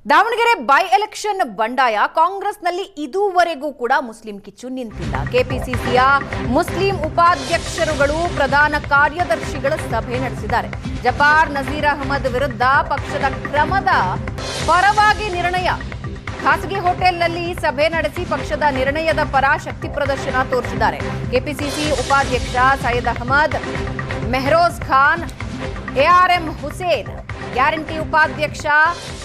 Davanagere by election ಬಂಡಾಯ ಕಾಂಗ್ರೆಸ್ನಲ್ಲಿ ಇದುವರೆಗೂ ಕೂಡ ಮುಸ್ಲಿಂ ಕಿಚ್ಚು ನಿಂತಿಲ್ಲ. ಕೆಪಿಸಿಸಿಯ ಮುಸ್ಲಿಂ ಉಪಾಧ್ಯಕ್ಷರುಗಳು ಪ್ರಧಾನ ಕಾರ್ಯದರ್ಶಿಗಳ ಸಭೆ ನಡೆಸಿದ್ದಾರೆ. ಜಬ್ಬಾರ್ ನಜೀರ್ ಅಹಮದ್ ವಿರುದ್ಧ ಪಕ್ಷದ ಕ್ರಮದ ಪರವಾಗಿ ನಿರ್ಣಯ. ಖಾಸಗಿ ಹೋಟೆಲ್ನಲ್ಲಿ ಸಭೆ ನಡೆಸಿ ಪಕ್ಷದ ನಿರ್ಣಯದ ಪರ ಶಕ್ತಿ ಪ್ರದರ್ಶನ ತೋರಿಸಿದ್ದಾರೆ. ಕೆಪಿಸಿಸಿ ಉಪಾಧ್ಯಕ್ಷ ಸೈಯದ್ ಅಹಮದ್, ಮೆಹರೋಜ್ ಖಾನ್, ಎಆರ್ಎಂ ಹುಸೇನ್, ಗ್ಯಾರಂಟಿ ಉಪಾಧ್ಯಕ್ಷ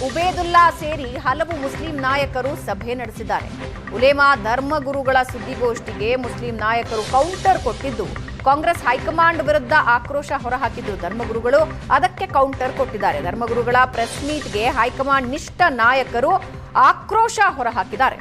ಉಬೇದುಲ್ಲಾ ಸೇರಿ ಹಲವು ಮುಸ್ಲಿಂ ನಾಯಕರು ಸಭೆ ನಡೆಸಿದ್ದಾರೆ. ಉಲೇಮಾ ಧರ್ಮಗುರುಗಳ ಸುದ್ದಿಗೋಷ್ಠಿಗೆ ಮುಸ್ಲಿಂ ನಾಯಕರು ಕೌಂಟರ್ ಕೊಟ್ಟಿದ್ದು, ಕಾಂಗ್ರೆಸ್ ಹೈಕಮಾಂಡ್ ವಿರುದ್ಧ ಆಕ್ರೋಶ ಹೊರಹಾಕಿದ್ರು ಧರ್ಮಗುರುಗಳು. ಅದಕ್ಕೆ ಕೌಂಟರ್ ಕೊಟ್ಟಿದ್ದಾರೆ. ಧರ್ಮಗುರುಗಳ ಪ್ರೆಸ್ ಮೀಟ್ಗೆ ಹೈಕಮಾಂಡ್ ನಿಷ್ಠ ನಾಯಕರು ಆಕ್ರೋಶ ಹೊರಹಾಕಿದ್ದಾರೆ.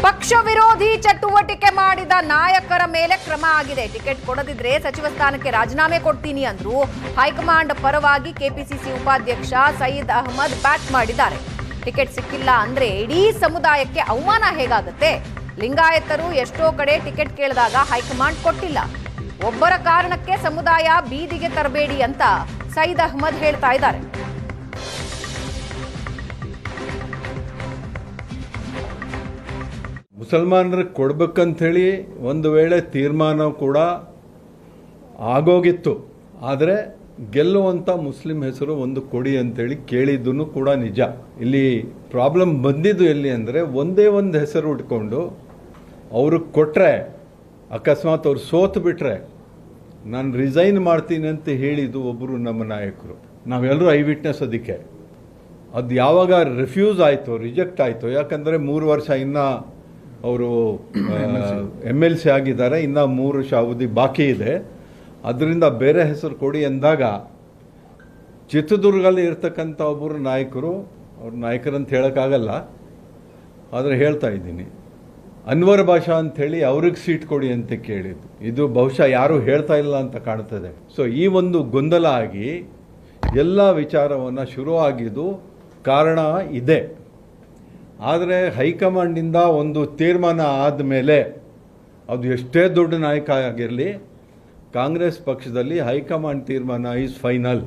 ಪಕ್ಷ ವಿರೋಧಿ ಚಟುವಟಿಕೆ ಮಾಡಿದ ನಾಯಕರ ಮೇಲೆ ಕ್ರಮ ಆಗಿದೆ. ಟಿಕೆಟ್ ಕೊಡದಿದ್ರೆ ಸಚಿವ ಸ್ಥಾನಕ್ಕೆ ರಾಜೀನಾಮೆ ಕೊಡ್ತೀನಿ ಅಂದ್ರು. ಹೈಕಮಾಂಡ್ ಪರವಾಗಿ ಕೆಪಿಸಿಸಿ ಉಪಾಧ್ಯಕ್ಷ ಸೈಯದ್ ಅಹಮದ್ ಬ್ಯಾಟ್ ಮಾಡಿದ್ದಾರೆ. ಟಿಕೆಟ್ ಸಿಕ್ಕಿಲ್ಲ ಅಂದ್ರೆ ಇಡೀ ಸಮುದಾಯಕ್ಕೆ ಅವಮಾನ ಹೇಗಾಗುತ್ತೆ? ಲಿಂಗಾಯತರು ಎಷ್ಟೋ ಕಡೆ ಟಿಕೆಟ್ ಕೇಳಿದಾಗ ಹೈಕಮಾಂಡ್ ಕೊಟ್ಟಿಲ್ಲ. ಒಬ್ಬರ ಕಾರಣಕ್ಕೆ ಸಮುದಾಯ ಬೀದಿಗೆ ತರಬೇಡಿ ಅಂತ ಸೈಯದ್ ಅಹಮದ್ ಹೇಳ್ತಾ ಇದ್ದಾರೆ. ಮುಸಲ್ಮಾನರಿಗೆ ಕೊಡ್ಬೇಕಂಥೇಳಿ ಒಂದು ವೇಳೆ ತೀರ್ಮಾನ ಕೂಡ ಆಗೋಗಿತ್ತು. ಆದರೆ ಗೆಲ್ಲುವಂಥ ಮುಸ್ಲಿಂ ಹೆಸರು ಒಂದು ಕೊಡಿ ಅಂತೇಳಿ ಕೇಳಿದ್ದೂ ಕೂಡ ನಿಜ. ಇಲ್ಲಿ ಪ್ರಾಬ್ಲಮ್ ಬಂದಿದ್ದು ಎಲ್ಲಿ ಅಂದರೆ, ಒಂದೇ ಒಂದು ಹೆಸರು ಉಟ್ಕೊಂಡು ಅವ್ರಿಗೆ ಕೊಟ್ಟರೆ, ಅಕಸ್ಮಾತ್ ಅವ್ರು ಸೋತು ಬಿಟ್ರೆ ನಾನು ರಿಸೈನ್ ಮಾಡ್ತೀನಿ ಅಂತ ಹೇಳಿದ್ದು ಒಬ್ಬರು ನಮ್ಮ ನಾಯಕರು. ನಾವೆಲ್ಲರೂ ಐ ವಿಟ್ನೆಸ್. ಅದಕ್ಕೆ ಅದು ಯಾವಾಗ ರಿಫ್ಯೂಸ್ ಆಯಿತು, ರಿಜೆಕ್ಟ್ ಆಯಿತು, ಯಾಕಂದರೆ 3 ವರ್ಷ ಇನ್ನೂ ಅವರು MLC ಆಗಿದ್ದಾರೆ, ಇನ್ನು 3 ವರ್ಷ ಅವಧಿ ಬಾಕಿ ಇದೆ. ಅದರಿಂದ ಬೇರೆ ಹೆಸರು ಕೊಡಿ ಅಂದಾಗ ಚಿತ್ರದುರ್ಗದಲ್ಲಿ ಇರ್ತಕ್ಕಂಥ ಒಬ್ಬರು ನಾಯಕರು, ಅವ್ರ ನಾಯಕರಂತ ಹೇಳೋಕ್ಕಾಗಲ್ಲ, ಆದರೆ ಹೇಳ್ತಾ ಇದ್ದೀನಿ, ಅನ್ವರ್ ಭಾಷಾ ಅಂಥೇಳಿ ಅವ್ರಿಗೆ ಸೀಟ್ ಕೊಡಿ ಅಂತ ಕೇಳಿದ್ದು. ಇದು ಬಹುಶಃ ಯಾರೂ ಹೇಳ್ತಾ ಇಲ್ಲ ಅಂತ ಕಾಣ್ತದೆ. ಸೊ ಈ ಒಂದು ಗೊಂದಲ ಆಗಿ ಎಲ್ಲ ವಿಚಾರವನ್ನು ಶುರುವಾಗಿದ್ದು ಕಾರಣ ಇದೆ. ಆದರೆ ಹೈಕಮಾಂಡಿಂದ ಒಂದು ತೀರ್ಮಾನ ಆದಮೇಲೆ, ಅದು ಎಷ್ಟೇ ದೊಡ್ಡ ನಾಯಕ ಆಗಿರಲಿ, ಕಾಂಗ್ರೆಸ್ ಪಕ್ಷದಲ್ಲಿ ಹೈಕಮಾಂಡ್ ತೀರ್ಮಾನ ಈಸ್ ಫೈನಲ್.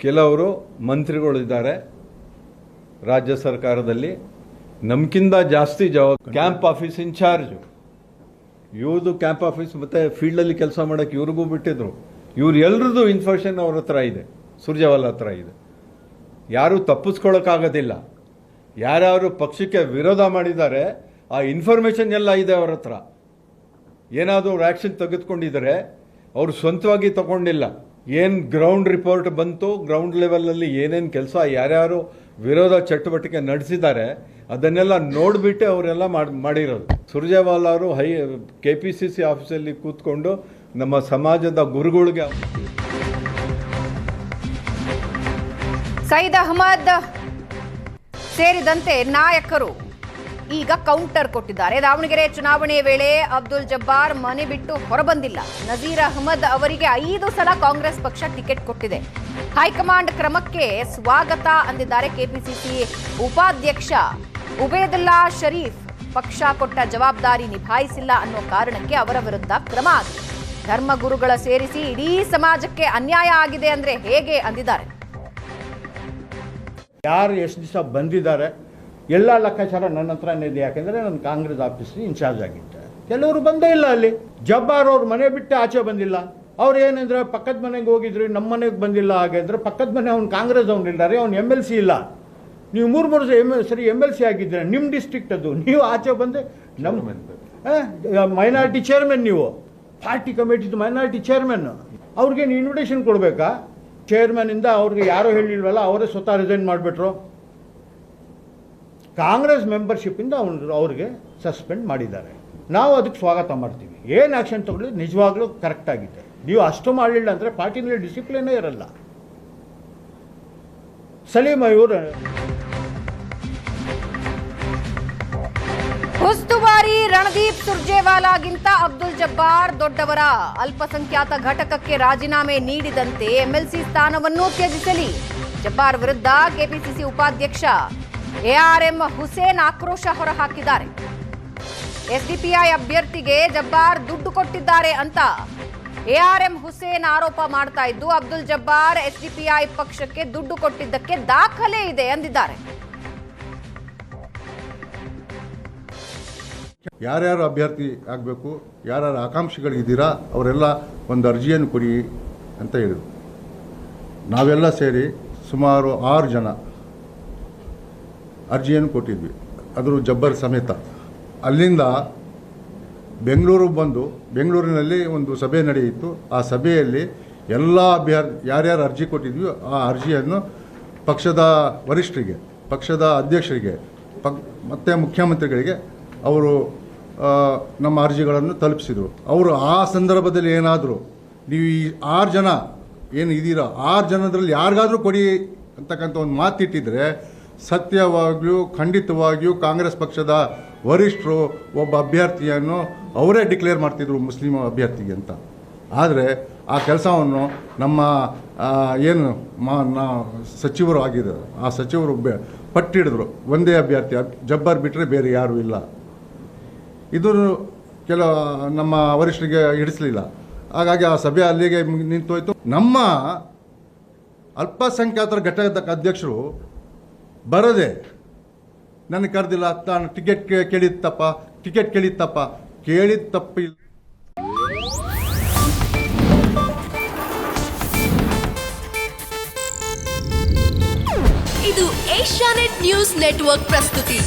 ಕೆಲವರು ಮಂತ್ರಿಗಳಿದ್ದಾರೆ ರಾಜ್ಯ ಸರ್ಕಾರದಲ್ಲಿ, ನಮ್ಗಿಂತ ಜಾಸ್ತಿ ಜವಾಬ್ದಾರಿ. ಕ್ಯಾಂಪ್ ಆಫೀಸ್ ಇನ್ಚಾರ್ಜು ಇವ್ರದ್ದು, ಕ್ಯಾಂಪ್ ಆಫೀಸ್ ಮತ್ತು ಫೀಲ್ಡಲ್ಲಿ ಕೆಲಸ ಮಾಡೋಕ್ಕೆ ಇವ್ರಿಗೂ ಬಿಟ್ಟಿದ್ರು. ಇವ್ರು ಎಲ್ರದ್ದು ಇನ್ಫಾರ್ಮೇಷನ್ ಅವ್ರ ಹತ್ರ ಇದೆ, ಸುರ್ಜೇವಾಲಾ ಹತ್ರ ಇದೆ. ಯಾರೂ ತಪ್ಪಿಸ್ಕೊಳ್ಳೋಕ್ಕಾಗೋದಿಲ್ಲ. ಯಾರ್ಯಾರು ಪಕ್ಷಕ್ಕೆ ವಿರೋಧ ಮಾಡಿದ್ದಾರೆ ಆ ಇನ್ಫಾರ್ಮೇಷನ್ ಎಲ್ಲ ಇದೆ ಅವ್ರ ಹತ್ರ. ಏನಾದರೂ ಅವ್ರು ಆ್ಯಕ್ಷನ್ ತೆಗೆದುಕೊಂಡಿದ್ದಾರೆ, ಅವರು ಸ್ವಂತವಾಗಿ ತಗೊಂಡಿಲ್ಲ. ಏನು ಗ್ರೌಂಡ್ ರಿಪೋರ್ಟ್ ಬಂತು, ಗ್ರೌಂಡ್ ಲೆವೆಲಲ್ಲಿ ಏನೇನು ಕೆಲಸ, ಯಾರ್ಯಾರು ವಿರೋಧ ಚಟುವಟಿಕೆ ನಡೆಸಿದ್ದಾರೆ ಅದನ್ನೆಲ್ಲ ನೋಡಿಬಿಟ್ಟೆ ಅವರೆಲ್ಲ ಮಾಡಿರೋದು. ಸುರ್ಜೇವಾಲಾ ಅವರು KPCC ಆಫೀಸಲ್ಲಿ ಕೂತ್ಕೊಂಡು ನಮ್ಮ ಸಮಾಜದ ಗುರುಗಳಿಗೆ ಸೈಯದ್ ಅಹಮದ್ ಸೇರಿದಂತೆ ನಾಯಕರು ಈಗ ಕೌಂಟರ್ ಕೊಟ್ಟಿದ್ದಾರೆ. ದಾವಣಗೆರೆ ಚುನಾವಣೆ ವೇಳೆ ಅಬ್ದುಲ್ ಜಬ್ಬಾರ್ ಮನೆ ಬಿಟ್ಟು ಹೊರಬಂದಿಲ್ಲ. ನಜೀರ್ ಅಹಮದ್ ಅವರಿಗೆ 5 ಸಲ ಕಾಂಗ್ರೆಸ್ ಪಕ್ಷ ಟಿಕೆಟ್ ಕೊಟ್ಟಿದೆ. ಹೈಕಮಾಂಡ್ ಕ್ರಮಕ್ಕೆ ಸ್ವಾಗತ ಅಂದಿದ್ದಾರೆ ಕೆಪಿಸಿಸಿ ಉಪಾಧ್ಯಕ್ಷ ಉಬೇದುಲ್ಲಾ ಶರೀಫ್. ಪಕ್ಷ ಕೊಟ್ಟ ಜವಾಬ್ದಾರಿ ನಿಭಾಯಿಸಿಲ್ಲ ಅನ್ನೋ ಕಾರಣಕ್ಕೆ ಅವರ ವಿರುದ್ಧ ಕ್ರಮ ಆಗಿದೆ. ಧರ್ಮಗುರುಗಳ ಸೇರಿಸಿ ಇಡೀ ಸಮಾಜಕ್ಕೆ ಅನ್ಯಾಯ ಆಗಿದೆ ಅಂದ್ರೆ ಹೇಗೆ ಅಂದಿದ್ದಾರೆ. ಯಾರು ಎಷ್ಟು ದಿವಸ ಬಂದಿದ್ದಾರೆ ಎಲ್ಲ ಲೆಕ್ಕಾಚಾರ ನನ್ನ ಹತ್ರನೇ ಇದೆ. ಯಾಕೆಂದರೆ ನಾನು ಕಾಂಗ್ರೆಸ್ ಆಫೀಸ್ ಇನ್ಚಾರ್ಜ್ ಆಗಿದ್ದೆ. ಕೆಲವರು ಬಂದೇ ಇಲ್ಲ. ಅಲ್ಲಿ ಜಬ್ಬಾರ್ ಅವ್ರ ಮನೆ ಬಿಟ್ಟು ಆಚೆ ಬಂದಿಲ್ಲ. ಅವ್ರು ಏನಂದ್ರೆ ಪಕ್ಕದ ಮನೆಗೆ ಹೋಗಿದ್ರಿ, ನಮ್ಮ ಮನೆಗೆ ಬಂದಿಲ್ಲ. ಹಾಗಾದ್ರೆ ಪಕ್ಕದ ಮನೆ ಅವ್ನು ಕಾಂಗ್ರೆಸ್ ಅವ್ನಿದ್ದಾರೆ, ಅವ್ನು MLC ಇಲ್ಲ. ನೀವು 3 ಸರಿ MLC ಆಗಿದ್ದೀರ, ನಿಮ್ಮ ಡಿಸ್ಟ್ರಿಕ್ಟ್ ಅದು. ನೀವು ಆಚೆ ಬಂದು ನಮ್ಮ ಮೈನಾರಿಟಿ ಚೇರ್ಮನ್, ನೀವು ಪಾರ್ಟಿ ಕಮಿಟಿದು ಮೈನಾರಿಟಿ ಚೇರ್ಮನ್, ಅವ್ರಿಗೇನು ಇನ್ವಿಟೇಷನ್ ಕೊಡಬೇಕಾ? ಚೇರ್ಮನಿಂದ ಅವ್ರಿಗೆ ಯಾರೋ ಹೇಳಿಲ್ವಲ್ಲ, ಅವರೇ ಸ್ವತಃ ರಿಸೈನ್ ಮಾಡಿಬಿಟ್ರು. ಕಾಂಗ್ರೆಸ್ ಮೆಂಬರ್ಶಿಪ್ಪಿಂದ ಅವ್ರಿಗೆ ಸಸ್ಪೆಂಡ್ ಮಾಡಿದ್ದಾರೆ. ನಾವು ಅದಕ್ಕೆ ಸ್ವಾಗತ ಮಾಡ್ತೀವಿ. ಏನು ಆ್ಯಕ್ಷನ್ ತಗೊಳ್ಳಿ ನಿಜವಾಗ್ಲೂ ಕರೆಕ್ಟ್ ಆಗಿದೆ. ನೀವು ಅಷ್ಟು ಮಾಡಲಿಲ್ಲ ಅಂದರೆ ಪಾರ್ಟಿನಲ್ಲಿ ಡಿಸಿಪ್ಲಿನೇ ಇರಲ್ಲ. ಸಲೀಮ್ ಇವರು ಉಸ್ತುವಾರಿ ರಣದೀಪ್ ಸುರ್ಜೇವಾಲಾಗಿಂತ ಅಬ್ದುಲ್ ಜಬ್ಬಾರ್ ದೊಡ್ಡವರ. ಅಲ್ಪಸಂಖ್ಯಾತ ಘಟಕಕ್ಕೆ ರಾಜೀನಾಮೆ ನೀಡಿದಂತೆ MLC ಸ್ಥಾನವನ್ನು ತ್ಯಜಿಸಲಿ. ಜಬ್ಬಾರ್ ವಿರುದ್ಧ ಕೆಪಿಸಿಸಿ ಉಪಾಧ್ಯಕ್ಷ ARM ಹುಸೇನ್ ಆಕ್ರೋಶ ಹೊರಹಾಕಿದ್ದಾರೆ. SDPI ಅಭ್ಯರ್ಥಿಗೆ ಜಬ್ಬಾರ್ ದುಡ್ಡು ಕೊಟ್ಟಿದ್ದಾರೆ ಅಂತ ಎಆರ್ಎಂ ಹುಸೇನ್ ಆರೋಪ ಮಾಡ್ತಾ ಇದ್ದು ಅಬ್ದುಲ್ ಜಬ್ಬಾರ್ ಎಸ್ಡಿಪಿಐ ಪಕ್ಷಕ್ಕೆ ದುಡ್ಡು ಕೊಟ್ಟಿದ್ದಕ್ಕೆ ದಾಖಲೆ ಇದೆ ಎಂದಿದ್ದಾರೆ. ಯಾರ್ಯಾರು ಅಭ್ಯರ್ಥಿ ಆಗಬೇಕು, ಯಾರ್ಯಾರು ಆಕಾಂಕ್ಷಿಗಳಿದ್ದೀರಾ ಅವರೆಲ್ಲ ಒಂದು ಅರ್ಜಿಯನ್ನು ಕೊಡಿ ಅಂತ ಹೇಳಿದರು. ನಾವೆಲ್ಲ ಸೇರಿ ಸುಮಾರು 6 ಜನ ಅರ್ಜಿಯನ್ನು ಕೊಟ್ಟಿದ್ವಿ, ಅದ್ರ ಜಬ್ಬರ್ ಸಮೇತ. ಅಲ್ಲಿಂದ ಬೆಂಗಳೂರಿಗೆ ಬಂದು ಬೆಂಗಳೂರಿನಲ್ಲಿ ಒಂದು ಸಭೆ ನಡೆಯಿತು. ಆ ಸಭೆಯಲ್ಲಿ ಎಲ್ಲ ಅಭ್ಯರ್ಥಿ ಯಾರ್ಯಾರು ಅರ್ಜಿ ಕೊಟ್ಟಿದ್ವಿ ಆ ಅರ್ಜಿಯನ್ನು ಪಕ್ಷದ ವರಿಷ್ಠರಿಗೆ, ಪಕ್ಷದ ಅಧ್ಯಕ್ಷರಿಗೆ ಮತ್ತು ಮುಖ್ಯಮಂತ್ರಿಗಳಿಗೆ ಅವರು ನಮ್ಮ ಅರ್ಜಿಗಳನ್ನು ತಲುಪಿಸಿದರು. ಅವರು ಆ ಸಂದರ್ಭದಲ್ಲಿ ಏನಾದರೂ ನೀವು ಈ 6 ಜನ ಏನು ಇದ್ದೀರಾ 6 ಜನದಲ್ಲಿ ಯಾರಿಗಾದರೂ ಕೊಡಿ ಅಂತಕ್ಕಂಥ ಒಂದು ಮಾತಿಟ್ಟಿದ್ರೆ ಸತ್ಯವಾಗ್ಲೂ ಖಂಡಿತವಾಗಿಯೂ ಕಾಂಗ್ರೆಸ್ ಪಕ್ಷದ ವರಿಷ್ಠರು ಒಬ್ಬ ಅಭ್ಯರ್ಥಿಯನ್ನು ಅವರೇ ಡಿಕ್ಲೇರ್ ಮಾಡ್ತಿದ್ರು ಮುಸ್ಲಿಂ ಅಭ್ಯರ್ಥಿಗೆ ಅಂತ. ಆದರೆ ಆ ಕೆಲಸವನ್ನು ನಮ್ಮ ಏನು ಸಚಿವರು ಆಗಿದ್ದಾರೆ ಆ ಸಚಿವರು ಪಟ್ಟಿಡಿದ್ರು, ಒಂದೇ ಅಭ್ಯರ್ಥಿ ಜಬ್ಬಾರ್ ಬಿಟ್ಟರೆ ಬೇರೆ ಯಾರೂ ಇಲ್ಲ. ಇದು ಕೆಲ ನಮ್ಮ ವರಿಷ್ಠರಿಗೆ ಹಿಡಿಸಲಿಲ್ಲ. ಹಾಗಾಗಿ ಆ ಸಭೆ ಅಲ್ಲಿಗೆ ನಿಂತೋಯ್ತು. ನಮ್ಮ ಅಲ್ಪಸಂಖ್ಯಾತರ ಘಟಕದ ಅಧ್ಯಕ್ಷರು ಬರದೆ ನನಗೆ ಕರೆದಿಲ್ಲ, ತಾನು ಟಿಕೆಟ್ ಕೇಳಿದ ತಪ್ಪಿಲ್ಲ. ಇದು ಏಷ್ಯಾನೆಟ್ ನ್ಯೂಸ್ ನೆಟ್ವರ್ಕ್ ಪ್ರಸ್ತುತಿ.